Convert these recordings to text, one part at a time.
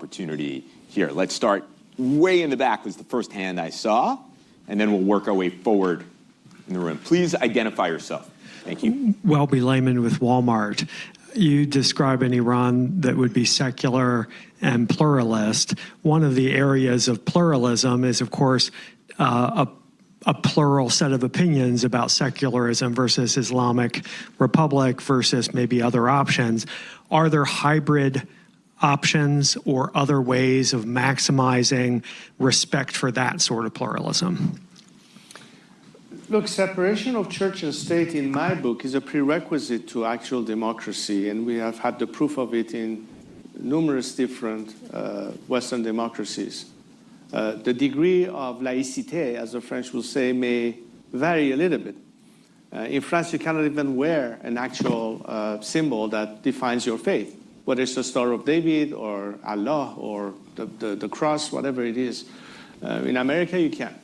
opportunity here. Let's start way in the back was the first hand I saw, and then we'll work our way forward in the room. Please identify yourself. Thank you. Welby Layman with Walmart. You describe an Iran that would be secular and pluralist. One of the areas of pluralism is, of course, a plural set of opinions about secularism versus Islamic Republic versus maybe other options. Are there hybrid options or other ways of maximizing respect for that sort of pluralism? Look, separation of church and state in my book is a prerequisite to actual democracy, and we have had the proof of it in numerous different Western democracies. The degree of laïcité, as the French will say, may vary a little bit. In France, you cannot even wear an actual symbol that defines your faith, whether it's the Star of David or Allah or the cross, whatever it is. In America, you can.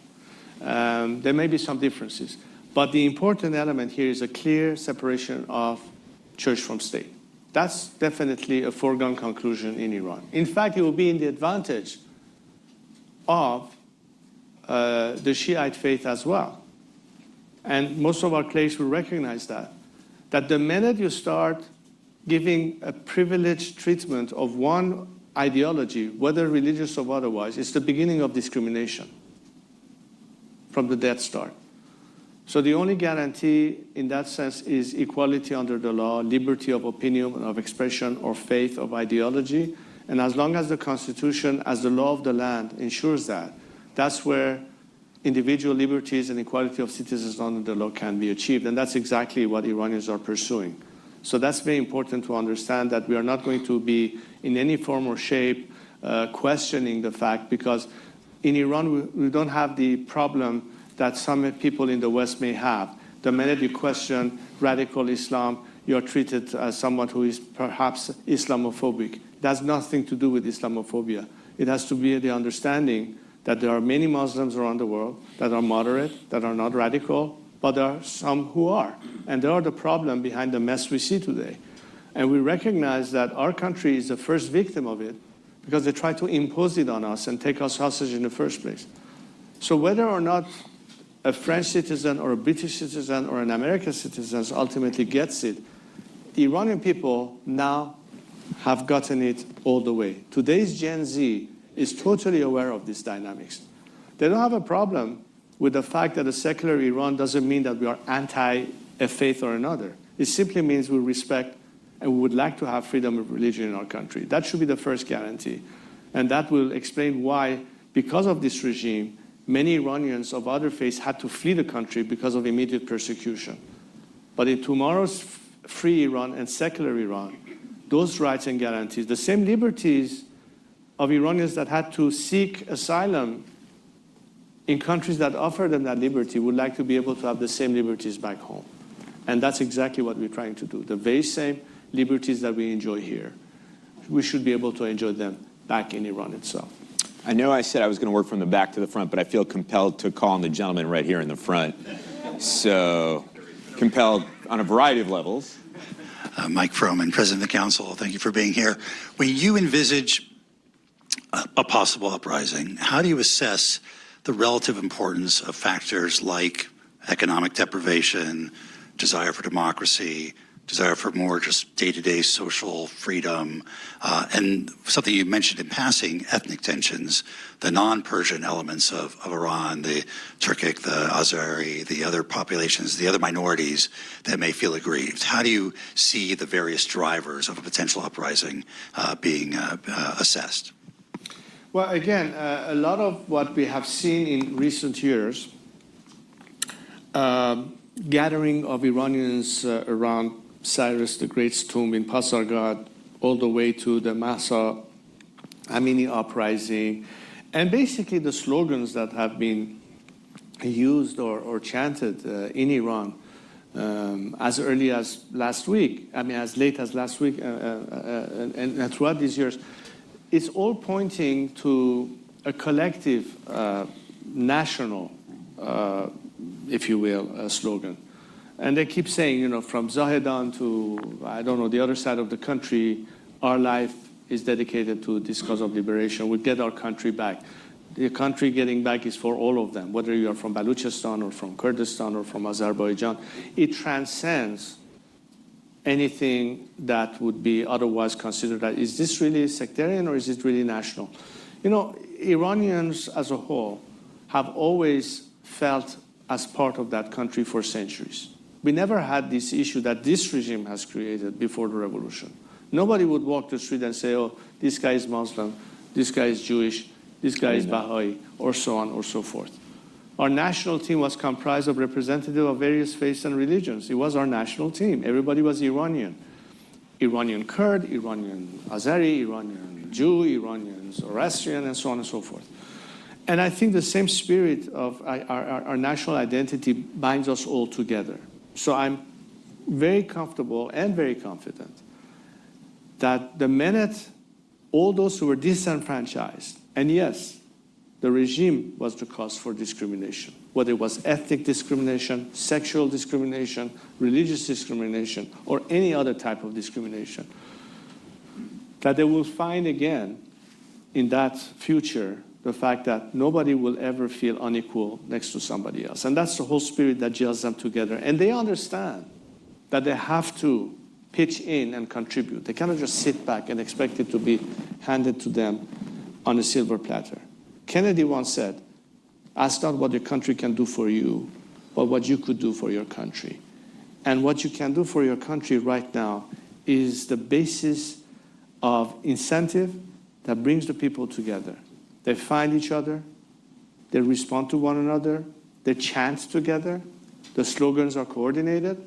There may be some differences. But the important element here is a clear separation of church from state. That's definitely a foregone conclusion in Iran. In fact, it will be in the advantage of the Shiite faith as well. And most of our clerics will recognize that the minute you start giving a privileged treatment of one ideology, whether religious or otherwise, it's the beginning of discrimination from the dead start. So the only guarantee in that sense is equality under the law, liberty of opinion, of expression, or faith, of ideology. And as long as the Constitution, as the law of the land, ensures that, that's where individual liberties and equality of citizens under the law can be achieved. And that's exactly what Iranians are pursuing. So that's very important to understand, that we are not going to be in any form or shape questioning the fact, because in Iran, we don't have the problem that some people in the West may have. The minute you question radical Islam, you're treated as someone who is perhaps Islamophobic. It has nothing to do with Islamophobia. It has to be the understanding that there are many Muslims around the world that are moderate, that are not radical, but there are some who are. And they are the problem behind the mess we see today. And we recognize that our country is the first victim of it, because they try to impose it on us and take us hostage in the first place. So whether or not a French citizen or a British citizen or an American citizen ultimately gets it, the Iranian people now have gotten it all the way. Today's Gen Z is totally aware of these dynamics. They don't have a problem with the fact that a secular Iran doesn't mean that we are anti a faith or another. It simply means we respect and we would like to have freedom of religion in our country. That should be the first guarantee. And that will explain why, because of this regime, many Iranians of other faiths had to flee the country because of immediate persecution. But in tomorrow's free Iran and secular Iran, those rights and guarantees, the same liberties of Iranians that had to seek asylum in countries that offer them that liberty, would like to be able to have the same liberties back home. And that's exactly what we're trying to do. The very same liberties that we enjoy here, we should be able to enjoy them back in Iran itself. I know I said I was going to work from the back to the front, but I feel compelled to call on the gentleman right here in the front. So, compelled on a variety of levels. Mike Froman, President of the Council, thank you for being here. When you envisage a possible uprising, how do you assess the relative importance of factors like economic deprivation, desire for democracy, desire for more just day-to-day social freedom, and something you mentioned in passing, ethnic tensions, the non-Persian elements of Iran, the Turkic, the Azeri, the other populations, the other minorities that may feel aggrieved. How do you see the various drivers of a potential uprising being assessed? Well, again, a lot of what we have seen in recent years, gathering of Iranians around Cyrus the Great's tomb in Pasargad, all the way to the Mahsa Amini uprising, and basically the slogans that have been used or chanted in Iran as early as last week, as late as last week, and throughout these years, it's all pointing to a collective national, if you will, slogan. And they keep saying, from Zahedan to, I don't know, the other side of the country, our life is dedicated to this cause of liberation. We'll get our country back. The country getting back is for all of them, whether you are from Baluchistan or from Kurdistan or from Azerbaijan. It transcends anything that would be otherwise considered that, is this really sectarian or is it really national? You know, Iranians as a whole have always felt as part of that country for centuries. We never had this issue that this regime has created before the revolution. Nobody would walk the street and say, oh, this guy is Muslim, this guy is Jewish, this guy is Baha'i, or so on or so forth. Our national team was comprised of representatives of various faiths and religions. It was our national team. Everybody was Iranian. Iranian Kurd, Iranian Azeri, Iranian Jew, Iranian Zoroastrian, and so on and so forth. And I think the same spirit of our national identity binds us all together. So I'm very comfortable and very confident that the minute all those who were disenfranchised, and yes, the regime was the cause for discrimination, whether it was ethnic discrimination, sexual discrimination, religious discrimination, or any other type of discrimination, that they will find again in that future the fact that nobody will ever feel unequal next to somebody else. And that's the whole spirit that gels them together. And they understand that they have to pitch in and contribute. They cannot just sit back and expect it to be handed to them on a silver platter. Kennedy once said, ask not what your country can do for you, but what you could do for your country. And what you can do for your country right now is the basis of incentive that brings the people together. They find each other, they respond to one another, they chant together, the slogans are coordinated,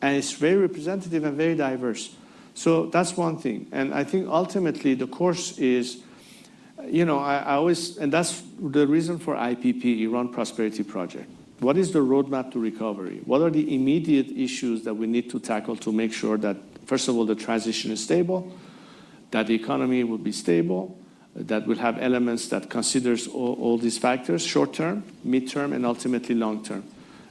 and it's very representative and very diverse. So that's one thing. And I think ultimately the course is, you know, I always, and that's the reason for IPP, Iran Prosperity Project. What is the roadmap to recovery? What are the immediate issues that we need to tackle to make sure that, first of all, the transition is stable, that the economy will be stable, that will have elements that considers all these factors, short-term, mid-term, and ultimately long-term.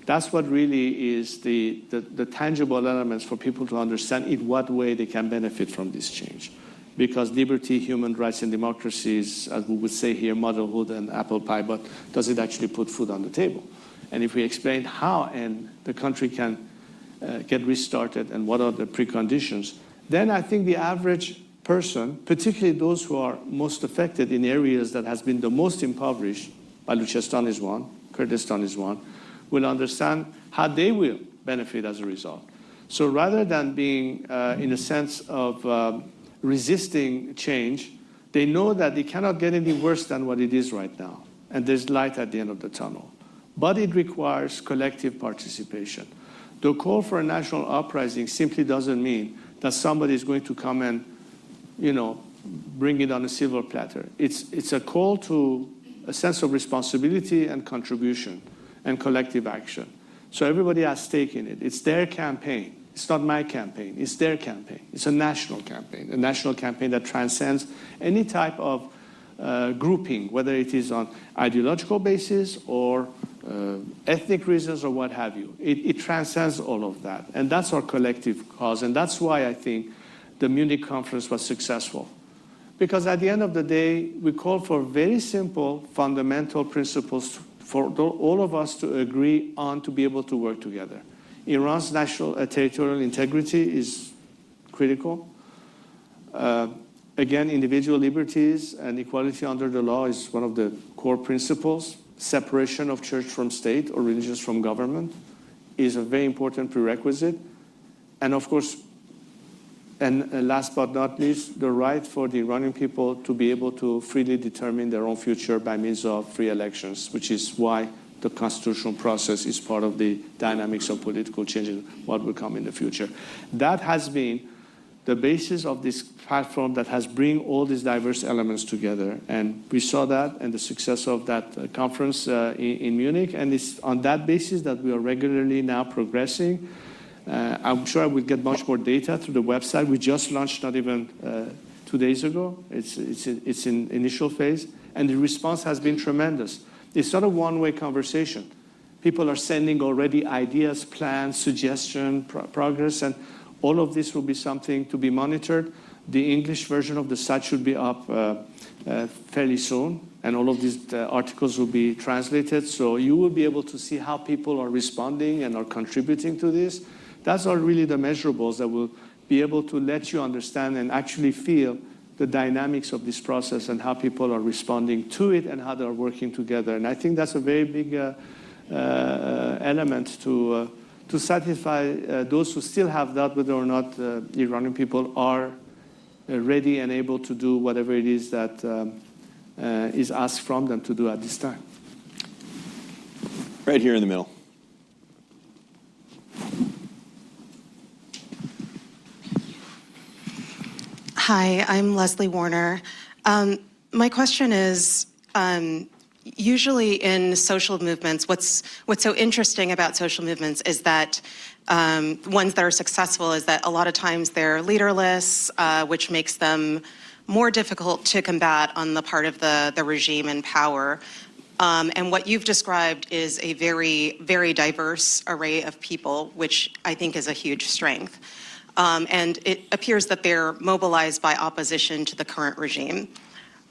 That's what really is the tangible elements for people to understand in what way they can benefit from this change. Because liberty, human rights, and democracy is, as we would say here, motherhood and apple pie, but does it actually put food on the table? And if we explain how and the country can get restarted and what are the preconditions, then I think the average person, particularly those who are most affected in areas that has been the most impoverished, Baluchistan is one, Kurdistan is one, will understand how they will benefit as a result. So rather than being in a sense of resisting change, they know that it cannot get any worse than what it is right now. And there's light at the end of the tunnel. But it requires collective participation. The call for a national uprising simply doesn't mean that somebody is going to come and, you know, bring it on a silver platter. It's a call to a sense of responsibility and contribution and collective action. So everybody has stake in it. It's their campaign. It's not my campaign. It's their campaign. It's a national campaign that transcends any type of grouping, whether it is on ideological basis or ethnic reasons or what have you. It transcends all of that. And that's our collective cause. And that's why I think the Munich conference was successful. Because at the end of the day, we call for very simple, fundamental principles for all of us to agree on to be able to work together. Iran's national territorial integrity is critical. Again, individual liberties and equality under the law is one of the core principles. Separation of church from state or religious from government is a very important prerequisite. And of course, and last but not least, the right for the Iranian people to be able to freely determine their own future by means of free elections, which is why the constitutional process is part of the dynamics of political change and what will come in the future. That has been the basis of this platform that has bring all these diverse elements together. And we saw that and the success of that conference in Munich. And it's on that basis that we are regularly now progressing. I'm sure I will get much more data through the website. We just launched not even 2 days ago. It's in initial phase. And the response has been tremendous. It's not a one-way conversation. People are sending already ideas, plans, suggestions, progress, and all of this will be something to be monitored. The English version of the site should be up fairly soon, and all of these articles will be translated. So you will be able to see how people are responding and are contributing to this. Those are really the measurables that will be able to let you understand and actually feel the dynamics of this process and how people are responding to it and how they are working together. And I think that's a very big element to satisfy those who still have doubt whether or not Iranian people are ready and able to do whatever it is that is asked from them to do at this time. Right here in the middle. Hi, I'm Leslie Warner. My question is, usually in social movements, what's so interesting about social movements is that ones that are successful is that a lot of times they're leaderless, which makes them more difficult to combat on the part of the regime in power. And what you've described is a very, very diverse array of people, which I think is a huge strength. And it appears that they're mobilized by opposition to the current regime.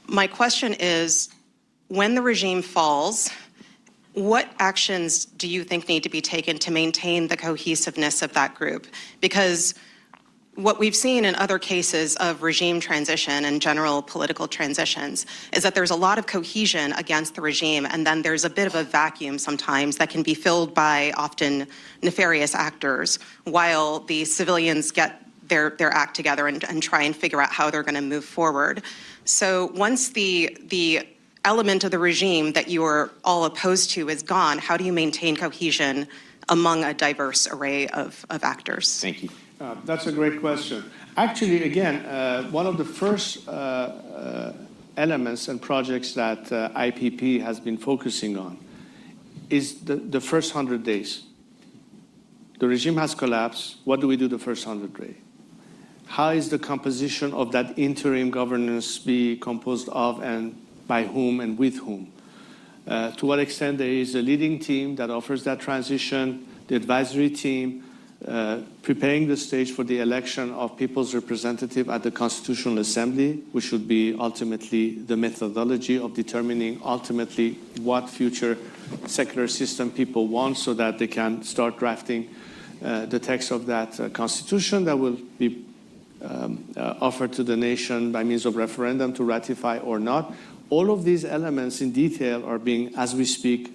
My question is, when the regime falls, what actions do you think need to be taken to maintain the cohesiveness of that group? Because what we've seen in other cases of regime transition and general political transitions is that there's a lot of cohesion against the regime, and then there's a bit of a vacuum sometimes that can be filled by often nefarious actors while the civilians get their act together and try and figure out how they're going to move forward. So once the element of the regime that you are all opposed to is gone, how do you maintain cohesion among a diverse array of actors? Thank you. That's a great question. Actually, again, one of the first elements and projects that IPP has been focusing on is the first 100 days. The regime has collapsed. What do we do the first 100 days? How is the composition of that interim governance be composed of, and by whom and with whom? To what extent there is a leading team that offers that transition, the advisory team, preparing the stage for the election of people's representative at the Constitutional Assembly, which should be ultimately the methodology of determining ultimately what future secular system people want, so that they can start drafting the text of that constitution that will be offered to the nation by means of referendum to ratify or not. All of these elements in detail are being, as we speak,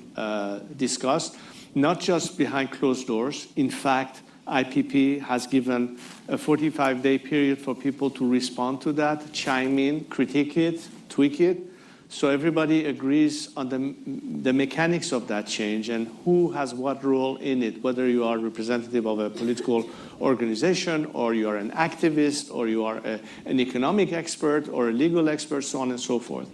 discussed, not just behind closed doors. In fact, IPP has given a 45-day period for people to respond to that, chime in, critique it, tweak it, so everybody agrees on the mechanics of that change and who has what role in it, whether you are representative of a political organization or you are an activist or you are an economic expert or a legal expert, so on and so forth.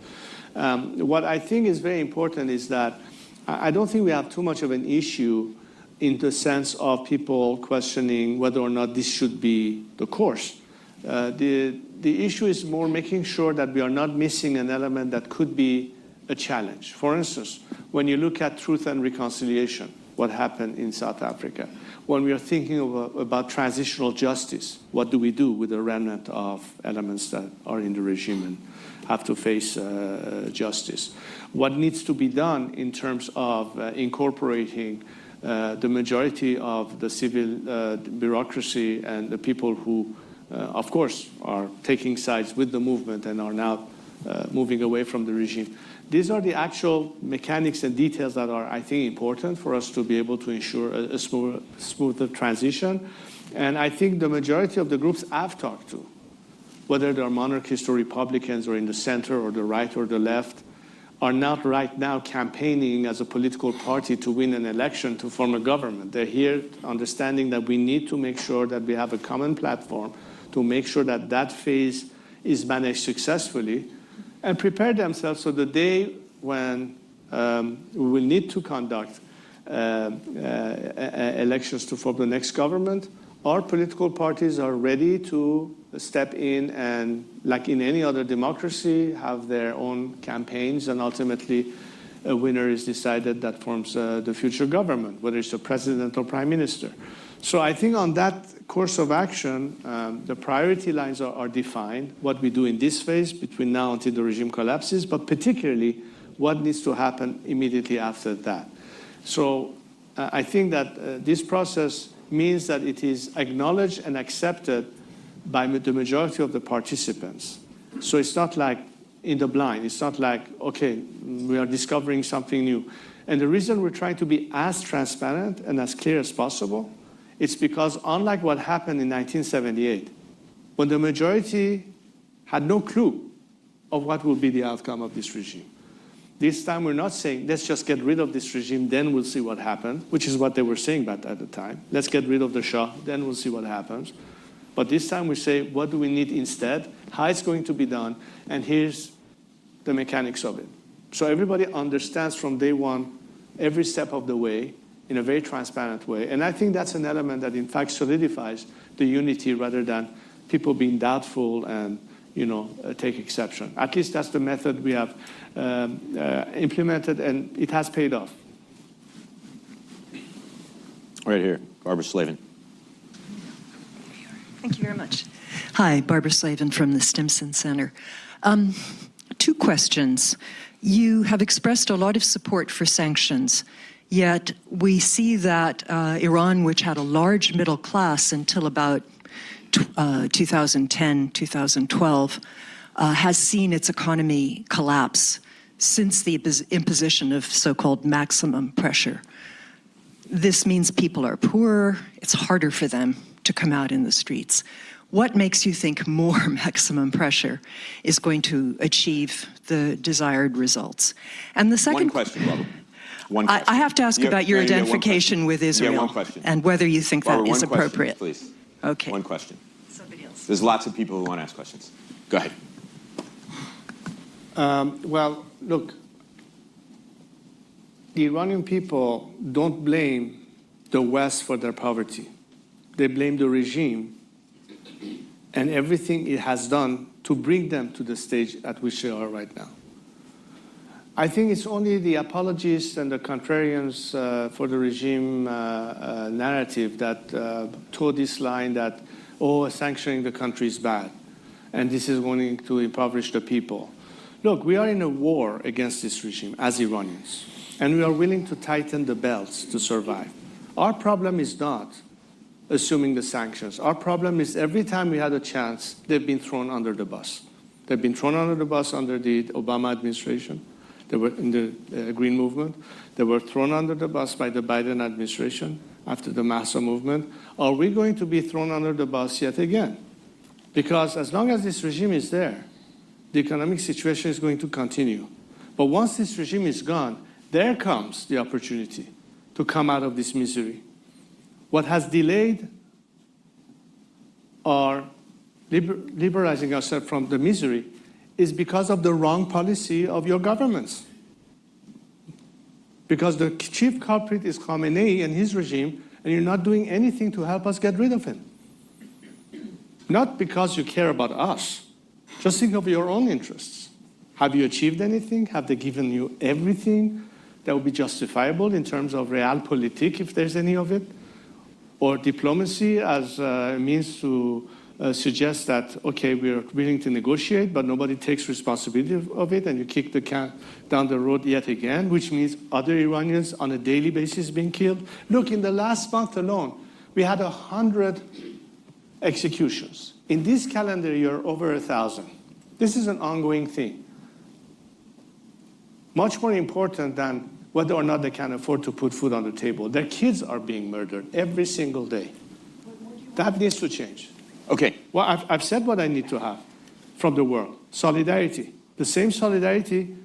What I think is very important is that I don't think we have too much of an issue in the sense of people questioning whether or not this should be the course. The issue is more making sure that we are not missing an element that could be a challenge. For instance, when you look at truth and reconciliation, what happened in South Africa, when we are thinking about transitional justice, what do we do with the remnant of elements that are in the regime and have to face justice? What needs to be done in terms of incorporating the majority of the civil bureaucracy and the people who, of course, are taking sides with the movement and are now moving away from the regime. These are the actual mechanics and details that are, I think, important for us to be able to ensure a smoother transition. And I think the majority of the groups I've talked to, whether they're monarchists or Republicans or in the center or the right or the left, are not right now campaigning as a political party to win an election to form a government. They're here understanding that we need to make sure that we have a common platform to make sure that that phase is managed successfully and prepare themselves so the day when we will need to conduct elections to form the next government, our political parties are ready to step in and, like in any other democracy, have their own campaigns, and ultimately a winner is decided that forms the future government, whether it's the president or prime minister. So I think on that course of action, the priority lines are defined, what we do in this phase between now until the regime collapses, but particularly what needs to happen immediately after that. So I think that this process means that it is acknowledged and accepted by the majority of the participants. So it's not like in the blind. It's not like, okay, we are discovering something new. And the reason we're trying to be as transparent and as clear as possible, it's because unlike what happened in 1978, when the majority had no clue of what will be the outcome of this regime, this time we're not saying, let's just get rid of this regime, then we'll see what happens, which is what they were saying at the time. Let's get rid of the Shah, then we'll see what happens. But this time we say, what do we need instead? How it's going to be done? And here's the mechanics of it. So everybody understands from day one, every step of the way, in a very transparent way. And I think that's an element that in fact solidifies the unity rather than people being doubtful and take exception. At least that's the method we have implemented, and it has paid off. Right here, Barbara Slavin. Thank you very much. Hi, Barbara Slavin from the Stimson Center. Two questions. You have expressed a lot of support for sanctions, yet we see that Iran, which had a large middle class until about 2010, 2012, has seen its economy collapse since the imposition of so-called maximum pressure. This means people are poorer, it's harder for them to come out in the streets. What makes you think more maximum pressure is going to achieve the desired results? And the second... One question, Barbara. One question. I have to ask about your identification with Israel and whether you think that is appropriate. Please. Okay. One question. Somebody else. There's lots of people who want to ask questions. Go ahead. Well, look, the Iranian people don't blame the West for their poverty. They blame the regime and everything it has done to bring them to the stage at which they are right now. I think it's only the apologists and the contrarians for the regime narrative that toe this line that, sanctioning the country is bad, and this is going to impoverish the people. Look, we are in a war against this regime as Iranians, and we are willing to tighten the belts to survive. Our problem is not assuming the sanctions. Our problem is every time we had a chance, they've been thrown under the bus. They've been thrown under the bus under the Obama administration. They were in the Green Movement. They were thrown under the bus by the Biden administration after the Massa movement. Are we going to be thrown under the bus yet again? Because as long as this regime is there, the economic situation is going to continue. But once this regime is gone, there comes the opportunity to come out of this misery. What has delayed our liberalizing ourselves from the misery is because of the wrong policy of your governments. Because the chief culprit is Khamenei and his regime, and you're not doing anything to help us get rid of him. Not because you care about us. Just think of your own interests. Have you achieved anything? Have they given you everything that would be justifiable in terms of realpolitik, if there's any of it? Or diplomacy as a means to suggest that, okay, we're willing to negotiate, but nobody takes responsibility of it, and you kick the can down the road yet again, which means other Iranians on a daily basis being killed. Look, in the last month alone, we had 100 executions. In this calendar year, over 1,000. This is an ongoing thing. Much more important than whether or not they can afford to put food on the table. Their kids are being murdered every single day. That needs to change. Okay. Well, I've said what I need to have from the world. Solidarity. The same solidarity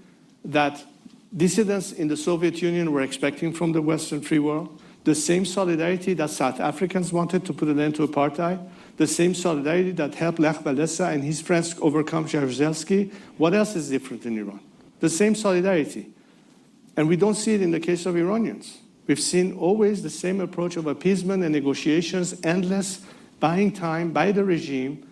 that dissidents in the Soviet Union were expecting from the Western free world. The same solidarity that South Africans wanted to put an end to apartheid. The same solidarity that helped Lech Walesa and his friends overcome Jaruzelski. What else is different in Iran? The same solidarity. And we don't see it in the case of Iranians. We've seen always the same approach of appeasement and negotiations, endless buying time by the regime,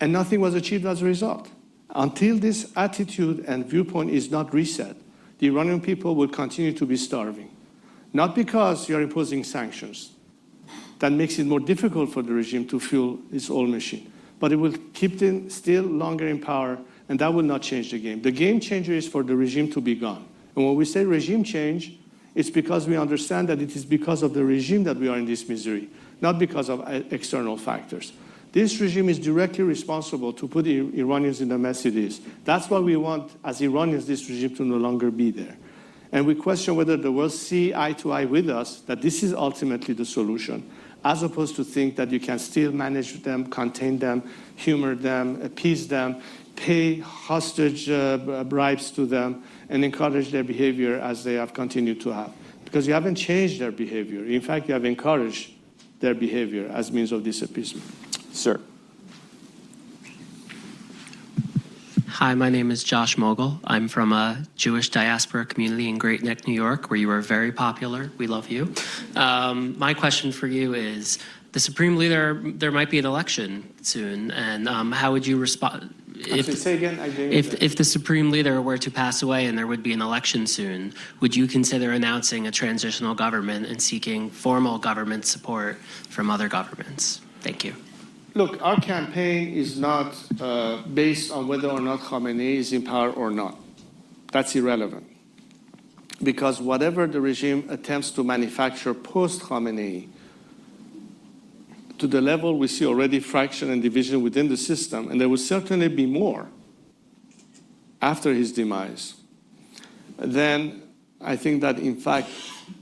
and nothing was achieved as a result. Until this attitude and viewpoint is not reset, the Iranian people will continue to be starving. Not because you're imposing sanctions, that makes it more difficult for the regime to fuel its old machine. But it will keep them still longer in power, and that will not change the game. The game changer is for the regime to be gone. And when we say regime change, it's because we understand that it is because of the regime that we are in this misery, not because of external factors. This regime is directly responsible to put Iranians in the mess it is. That's why we want, as Iranians, this regime to no longer be there. And we question whether the world see eye to eye with us that this is ultimately the solution, as opposed to think that you can still manage them, contain them, humor them, appease them, pay hostage bribes to them, and encourage their behavior as they have continued to have. Because you haven't changed their behavior. In fact, you have encouraged their behavior as means of this appeasement. Sir. Hi, my name is Josh Mogul. I'm from a Jewish diaspora community in Great Neck, New York, where you are very popular. We love you. My question for you is, the Supreme Leader, there might be an election soon, and how would you respond? Say again, If the Supreme Leader were to pass away and there would be an election soon, would you consider announcing a transitional government and seeking formal government support from other governments? Thank you. Look, our campaign is not based on whether or not Khamenei is in power or not. That's irrelevant. Because whatever the regime attempts to manufacture post-Khamenei, to the level we see already fraction and division within the system, and there will certainly be more after his demise, then I think that in fact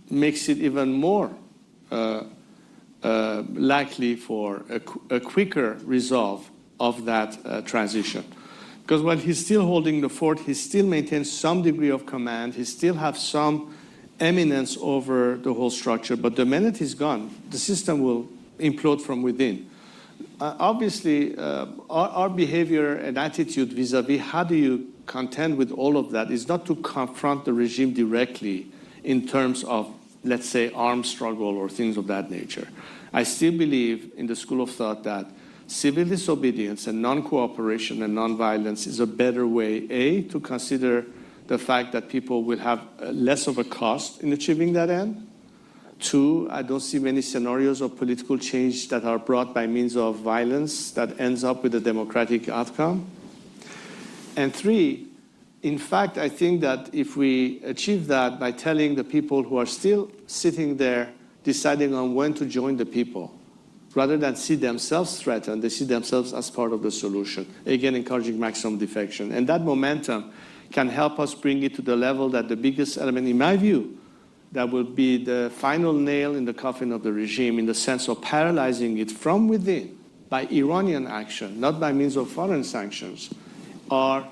makes it even more likely for a quicker resolve of that transition. Because while he's still holding the fort, he still maintains some degree of command, he still has some eminence over the whole structure, but the minute he's gone, the system will implode from within. Obviously, our behavior and attitude vis-a-vis how do you contend with all of that is not to confront the regime directly in terms of, let's say, armed struggle or things of that nature. I still believe in the school of thought that civil disobedience and non-cooperation and non-violence is a better way, A, to consider the fact that people will have less of a cost in achieving that end. Two, I don't see many scenarios of political change that are brought by means of violence that ends up with a democratic outcome. And three, in fact, I think that if we achieve that by telling the people who are still sitting there deciding on when to join the people, rather than see themselves threatened, they see themselves as part of the solution, again, encouraging maximum defection. And that momentum can help us bring it to the level that the biggest element, in my view, that will be the final nail in the coffin of the regime in the sense of paralyzing it from within by Iranian action, not by means of foreign sanctions, are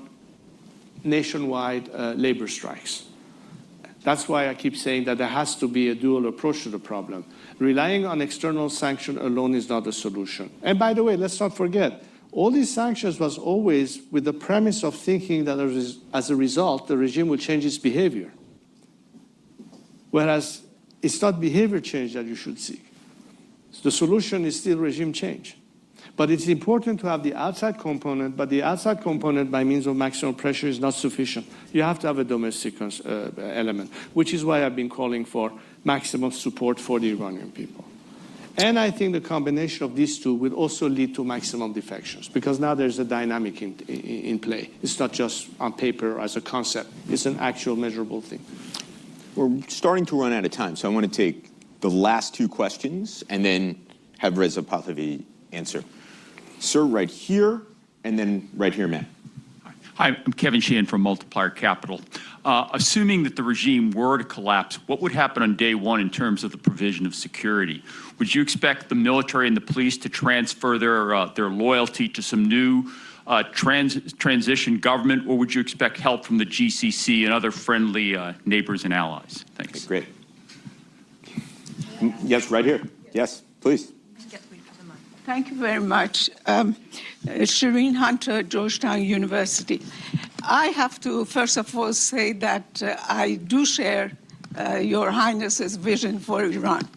nationwide labor strikes. That's why I keep saying that there has to be a dual approach to the problem. Relying on external sanction alone is not the solution. And by the way, let's not forget, all these sanctions was always with the premise of thinking that as a result, the regime will change its behavior. Whereas it's not behavior change that you should seek. The solution is still regime change. But it's important to have the outside component, but the outside component by means of maximum pressure is not sufficient. You have to have a domestic element, which is why I've been calling for maximum support for the Iranian people. And I think the combination of these two will also lead to maximum defections, because now there's a dynamic in play. It's not just on paper as a concept. It's an actual measurable thing. We're starting to run out of time, so I want to take the last two questions and then have Reza Pahlavi answer. Sir, right here, and then right here, Matt. Hi, I'm Kevin Sheehan from Multiplier Capital. Assuming that the regime were to collapse, what would happen on day one in terms of the provision of security? Would you expect the military and the police to transfer their loyalty to some new transition government, or would you expect help from the GCC and other friendly neighbors and allies? Thanks. Okay, great. Yes, right here. Yes, please. Thank you very much. Shireen Hunter, Georgetown University. I have to, first of all, say that I do share Your Highness's vision for Iran.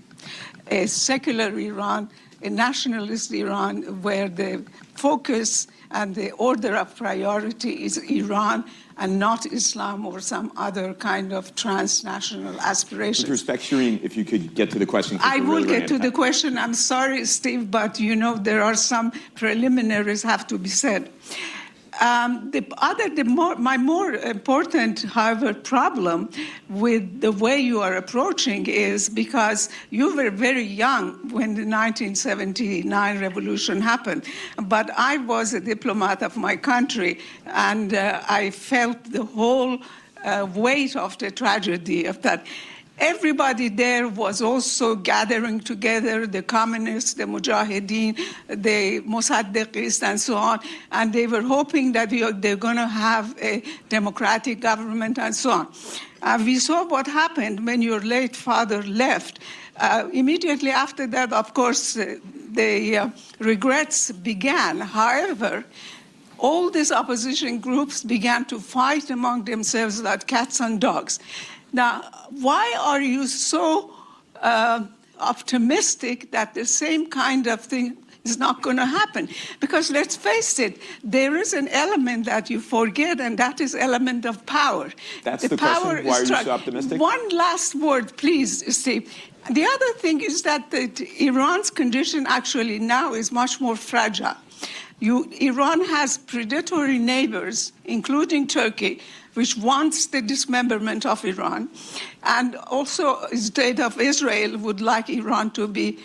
A secular Iran, a nationalist Iran, where the focus and the order of priority is Iran and not Islam or some other kind of transnational aspiration. With respect, Shireen, if you could get to the question. I will get to the question. I'm sorry, Steve, but you know there are some preliminaries have to be said. My more important, however, problem with the way you are approaching is because you were very young when the 1979 revolution happened, but I was a diplomat of my country, and I felt the whole weight of the tragedy of that. Everybody there was also gathering together, the communists, the mujahideen, the musaddiqis, and so on, and they were hoping that they're going to have a democratic government and so on. We saw what happened when your late father left. Immediately after that, of course, the regrets began. However, all these opposition groups began to fight among themselves like cats and dogs. Now, why are you so optimistic that the same kind of thing is not going to happen? Because let's face it, there is an element that you forget, and that is element of power. That's the question. Why are you so optimistic? One last word, please, Steve. The other thing is that Iran's condition actually now is much more fragile. Iran has predatory neighbors, including Turkey, which wants the dismemberment of Iran. And also the state of Israel would like Iran to be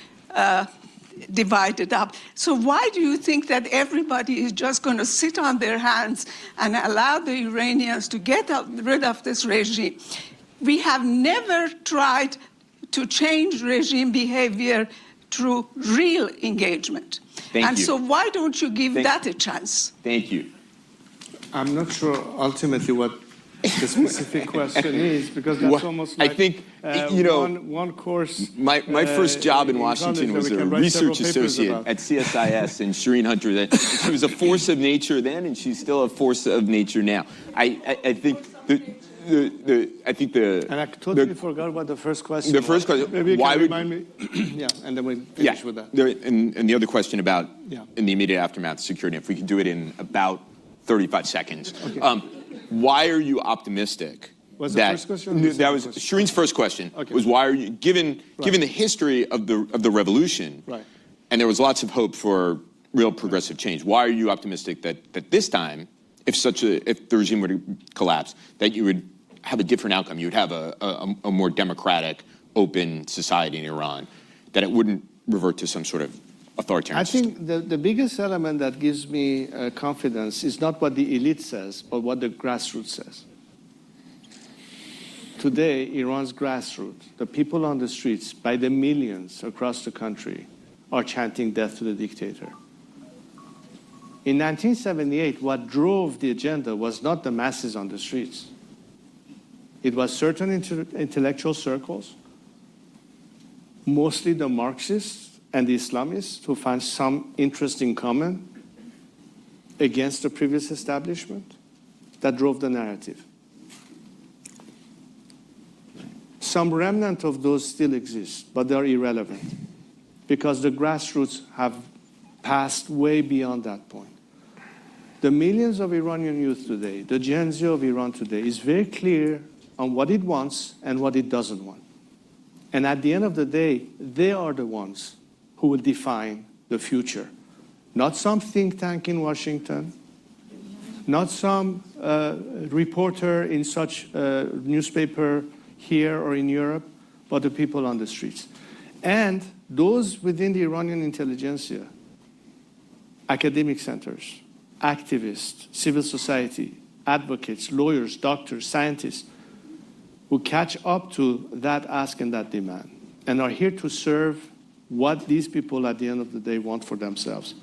divided up. So why do you think that everybody is just going to sit on their hands and allow the Iranians to get rid of this regime? We have never tried to change regime behavior through real engagement. Thank you. So why don't you give that a chance? Thank you. I'm not sure ultimately what the specific question is, because that's almost like I think, you know, one course. My first job in Washington was a research associate at CSIS, and Shireen Hunter, she was a force of nature then, and she's still a force of nature now. I think and I totally forgot what the first question was. The first question, maybe you why can would, remind me? Yeah, and then we finish with that. And the other question about in the immediate aftermath of security, if we could do it in about 35 seconds. Okay. Why are you optimistic? Was the first question? That was Shireen's first question. Okay. Was why are you given the history of the revolution? Right. And there was lots of hope for real progressive change. Why are you optimistic that this time, if the regime were to collapse, that you would have a different outcome? You would have a more democratic, open society in Iran, that it wouldn't revert to some sort of authoritarian system? I think the biggest element that gives me confidence is not what the elite says, but what the grassroots says. Today, Iran's grassroots, the people on the streets, by the millions across the country, are chanting death to the dictator. In 1978, what drove the agenda was not the masses on the streets. It was certain intellectual circles, mostly the Marxists and the Islamists, who found some interest in common against the previous establishment, that drove the narrative. Some remnant of those still exist, but they're irrelevant because the grassroots have passed way beyond that point. The millions of Iranian youth today, the Gen Z of Iran today, is very clear on what it wants and what it doesn't want. And at the end of the day, they are the ones who will define the future. Not some think tank in Washington, not some reporter in such a newspaper here or in Europe, but the people on the streets. And those within the Iranian intelligentsia, academic centers, activists, civil society, advocates, lawyers, doctors, scientists, who catch up to that ask and that demand and are here to serve what these people at the end of the day want for themselves,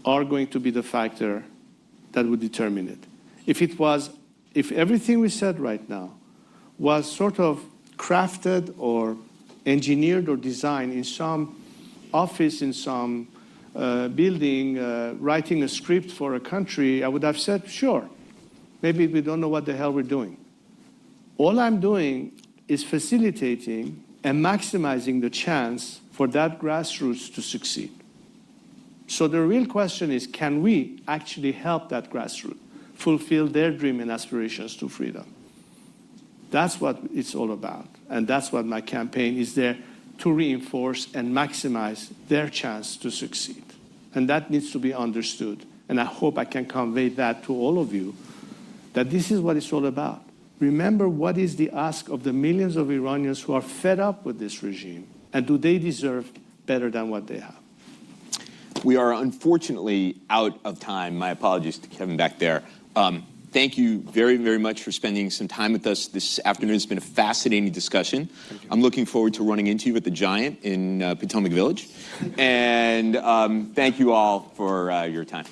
are going to be the factor that would determine it. If everything we said right now was sort of crafted or engineered or designed in some office, in some building, writing a script for a country, I would have said, sure, maybe we don't know what the hell we're doing. All I'm doing is facilitating and maximizing the chance for that grassroots to succeed. So the real question is, can we actually help that grassroots fulfill their dream and aspirations to freedom? That's what it's all about. And that's what my campaign is there to reinforce and maximize their chance to succeed. And that needs to be understood. And I hope I can convey that to all of you, that this is what it's all about. Remember, what is the ask of the millions of Iranians who are fed up with this regime? And do they deserve better than what they have? We are unfortunately out of time. My apologies to Kevin back there. Thank you very, very much for spending some time with us this afternoon. It's been a fascinating discussion. I'm looking forward to running into you at the Giant in Potomac Village. And thank you all for your time.